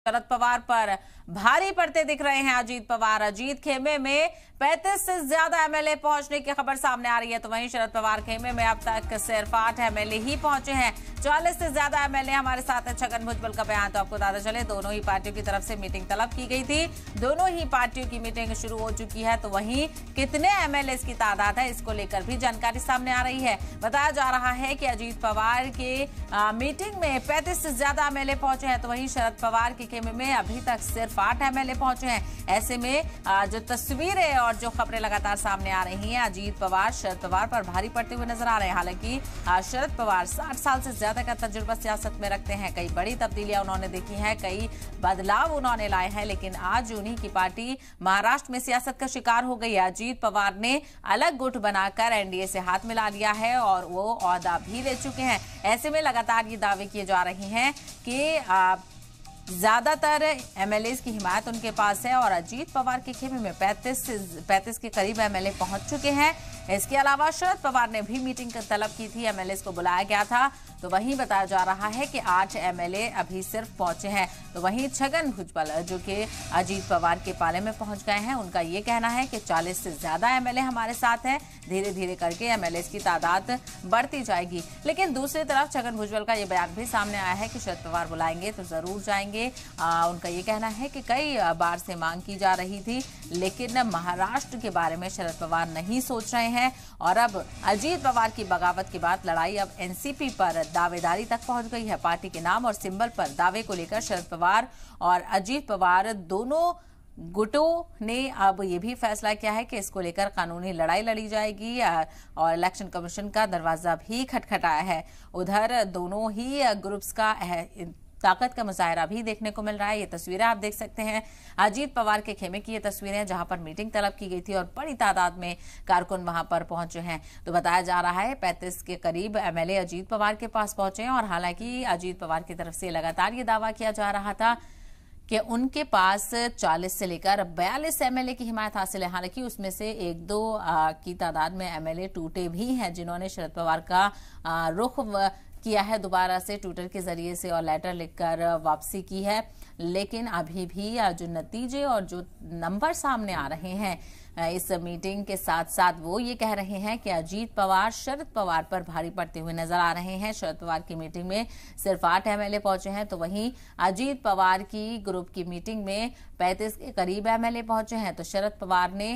शरद पवार पर भारी पड़ते दिख रहे हैं अजीत पवार। अजीत खेमे में 35 से ज्यादा एमएलए पहुंचने की खबर सामने आ रही है, तो वहीं शरद पवार खेमे में अब तक सिर्फ 8 एमएलए ही पहुंचे हैं। 40 से ज्यादा एमएलए हमारे साथ है। छगन भुजबल का बयान, तो आपको बता चले दोनों ही पार्टियों की तरफ से मीटिंग तलब की गई थी। दोनों ही पार्टियों की मीटिंग शुरू हो चुकी है, तो वहीं कितने एमएलए की तादाद है इसको लेकर भी जानकारी सामने आ रही है। बताया जा रहा है कि अजीत पवार के मीटिंग में 35 से ज्यादा एमएलए पहुंचे हैं, तो वहीं शरद पवार के खेमे में अभी तक सिर्फ 8 एमएलए पहुंचे हैं। ऐसे में जो तस्वीरें और जो खबरें लगातार सामने आ रही हैं, अजीत पवार शरद पवार पर भारी पड़ते हुए नजर आ रहे हैं। हालांकि शरद पवार 60 साल से ज्यादा का तजुर्बा सियासत में रखते हैं। कई बड़ी तब्दीलियां उन्होंने देखी हैं, कई बदलाव उन्होंने लाए हैं, लेकिन आज उन्हीं की पार्टी महाराष्ट्र में सियासत का शिकार हो गई है। अजीत पवार ने अलग गुट बनाकर एनडीए से हाथ मिला लिया है और वो ओहदा भी ले चुके हैं। ऐसे में लगातार ये दावे किए जा रहे हैं कि ज्यादातर एमएलए की हिमायत उनके पास है और अजीत पवार के खेमे में 35 के करीब एमएलए पहुंच चुके हैं। इसके अलावा शरद पवार ने भी मीटिंग का तलब की थी, एमएलए को बुलाया गया था, तो वहीं बताया जा रहा है कि 8 एमएलए अभी सिर्फ पहुंचे हैं। तो वहीं छगन भुजबल जो कि अजीत पवार के पाले में पहुंच गए हैं, उनका ये कहना है कि 40 से ज्यादा एमएलए हमारे साथ हैं, धीरे धीरे करके एमएलए की तादाद बढ़ती जाएगी। लेकिन दूसरी तरफ छगन भुजबल का ये बयान भी सामने आया है कि शरद पवार बुलाएंगे तो जरूर जाएंगे। उनका ये कहना है कि कई बार से मांग की जा रही थी, लेकिन महाराष्ट्र के बारे में शरद पवार नहीं सोच रहे हैं और अब अजीत पवार की बगावत के बाद लड़ाई अब एनसीपी पर दावेदारी तक पहुंच गई है। पार्टी के नाम और सिंबल पर दावे को लेकर शरद पवार और अजीत पवार दोनों गुटों ने अब ये भी फैसला किया है कि इसको लेकर कानूनी लड़ाई लड़ी जाएगी और इलेक्शन कमीशन का दरवाजा भी खटखटाया है। उधर दोनों ही ग्रुप्स का ताकत का मुजाहरा भी देखने को मिल रहा है। ये तस्वीरें आप देख सकते हैं अजीत पवार के खेमे की, ये तस्वीरें जहां पर मीटिंग तलब की गई थी और बड़ी तादाद में कारकुन वहां पर पहुंचे हैं। तो बताया जा रहा है 35 के करीब एमएलए अजीत पवार के पास पहुंचे हैं और हालांकि अजीत पवार की तरफ से लगातार ये दावा किया जा रहा था कि उनके पास 40 से लेकर 42 एमएलए की हिमायत हासिल है। हालांकि उसमें से 1-2 की तादाद में एमएलए टूटे भी हैं, जिन्होंने शरद पवार का रुख किया है, दोबारा से ट्विटर के जरिए से और लेटर लिखकर वापसी की है। लेकिन अभी भी जो नतीजे और जो नंबर सामने आ रहे हैं इस मीटिंग के साथ साथ वो ये कह रहे हैं कि अजीत पवार शरद पवार पर भारी पड़ते हुए नजर आ रहे हैं। शरद पवार की मीटिंग में सिर्फ 8 एमएलए पहुंचे हैं, तो वहीं अजीत पवार की ग्रुप की मीटिंग में 35 के करीब एमएलए पहुंचे हैं। तो शरद पवार ने